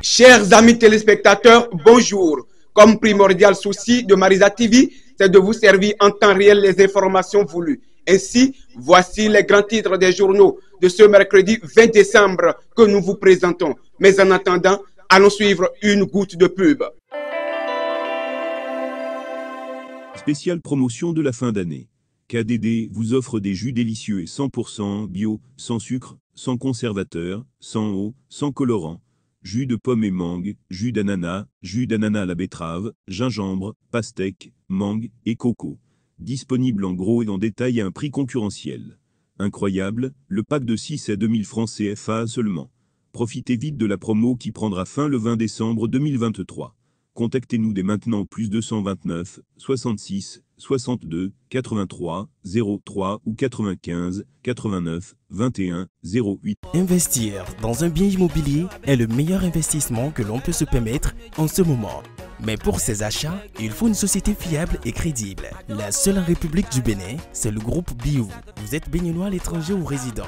Chers amis téléspectateurs, bonjour. Comme primordial souci de Marisa TV, c'est de vous servir en temps réel les informations voulues. Ainsi, voici les grands titres des journaux de ce mercredi 20 décembre que nous vous présentons. Mais en attendant, allons suivre une goutte de pub. Spéciale promotion de la fin d'année. KDD vous offre des jus délicieux et 100% bio, sans sucre, sans conservateur, sans eau, sans colorant. Jus de pomme et mangue, jus d'ananas à la betterave, gingembre, pastèque, mangue et coco. Disponible en gros et en détail à un prix concurrentiel. Incroyable, le pack de 6 à 2000 francs CFA seulement. Profitez vite de la promo qui prendra fin le 20 décembre 2023. Contactez-nous dès maintenant au plus 229 66 62 83 03 ou 95 89 21 08. Investir dans un bien immobilier est le meilleur investissement que l'on peut se permettre en ce moment. Mais pour ces achats, il faut une société fiable et crédible. La seule en République du Bénin, c'est le groupe Biou. Vous êtes béninois à l'étranger ou résident.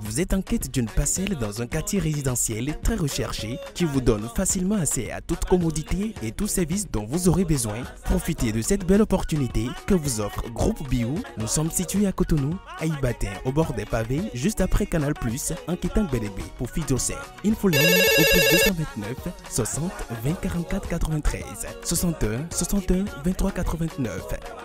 Vous êtes en quête d'une parcelle dans un quartier résidentiel très recherché qui vous donne facilement accès à toute commodité et tout service dont vous aurez besoin. Profitez de cette belle opportunité que vous offre Groupe Biou. Nous sommes situés à Cotonou, à Ibatin, au bord des pavés, juste après Canal+, en quittant Bélébé pour Fidjosé. Infoline au plus 229 60 20 44 93 61 61 23 89.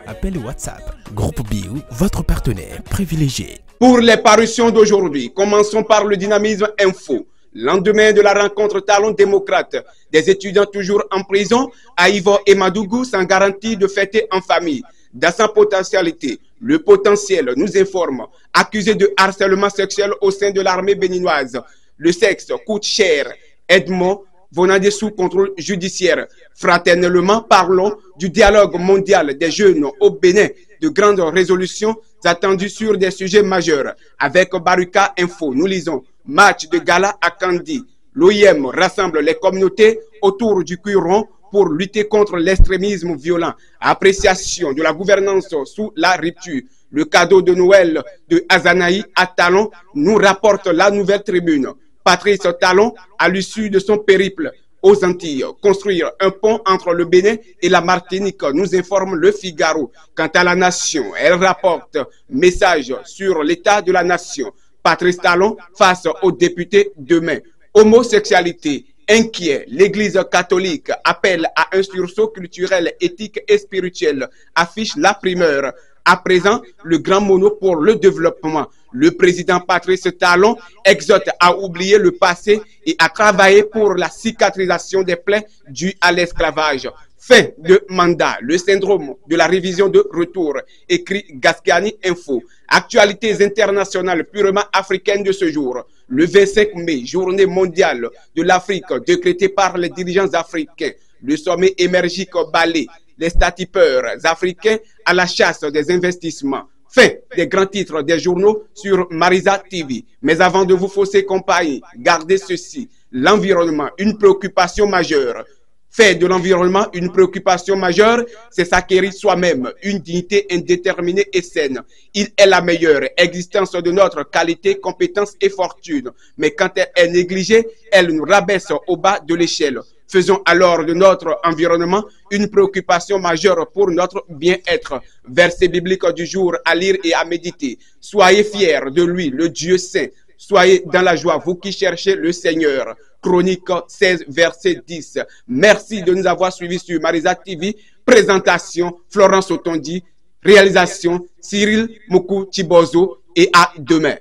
Appel WhatsApp. Groupe Biou, votre partenaire privilégié. Pour les parutions d'aujourd'hui, commençons par le dynamisme info. Lendemain de la rencontre talon démocrate, des étudiants toujours en prison à Ivor et Madougou sans garantie de fêter en famille. Dans sa potentialité, le potentiel nous informe, accusé de harcèlement sexuel au sein de l'armée béninoise. Le sexe coûte cher. Edmond venant sous contrôle judiciaire. Fraternellement, parlons du dialogue mondial des jeunes au Bénin, de grandes résolutions attendues sur des sujets majeurs. Avec Baruka Info, nous lisons match de gala à Kandi. L'OIM rassemble les communautés autour du cuiron pour lutter contre l'extrémisme violent. Appréciation de la gouvernance sous la rupture. Le cadeau de Noël de Azanaï à Talon nous rapporte la Nouvelle Tribune. Patrice Talon, à l'issue de son périple aux Antilles, construire un pont entre le Bénin et la Martinique, nous informe le Figaro. Quant à la nation, elle rapporte message sur l'état de la nation. Patrice Talon face aux députés demain. Homosexualité, inquiet, l'Église catholique appelle à un sursaut culturel, éthique et spirituel, affiche la primeur. À présent, le grand mono pour le développement. Le président Patrice Talon exhorte à oublier le passé et à travailler pour la cicatrisation des plaies dues à l'esclavage. Fin de mandat, le syndrome de la révision de retour, écrit Gascani Info. Actualités internationales purement africaines de ce jour. Le 25 mai, journée mondiale de l'Afrique décrétée par les dirigeants africains. Le sommet émergique Balé. Les statipeurs africains à la chasse des investissements. Fin des grands titres des journaux sur Marisa TV. Mais avant de vous fausser compagnie, gardez ceci. L'environnement, une préoccupation majeure. Faire de l'environnement une préoccupation majeure, c'est s'acquérir soi-même une dignité indéterminée et saine. Il est la meilleure existence de notre qualité, compétence et fortune. Mais quand elle est négligée, elle nous rabaisse au bas de l'échelle. Faisons alors de notre environnement une préoccupation majeure pour notre bien-être. Verset biblique du jour à lire et à méditer. Soyez fiers de lui, le Dieu saint. Soyez dans la joie, vous qui cherchez le Seigneur. Chronique 16, verset 10. Merci de nous avoir suivis sur Marisa TV. Présentation, Florence Otondi. Réalisation, Cyril Moukou Tibozo. Et à demain.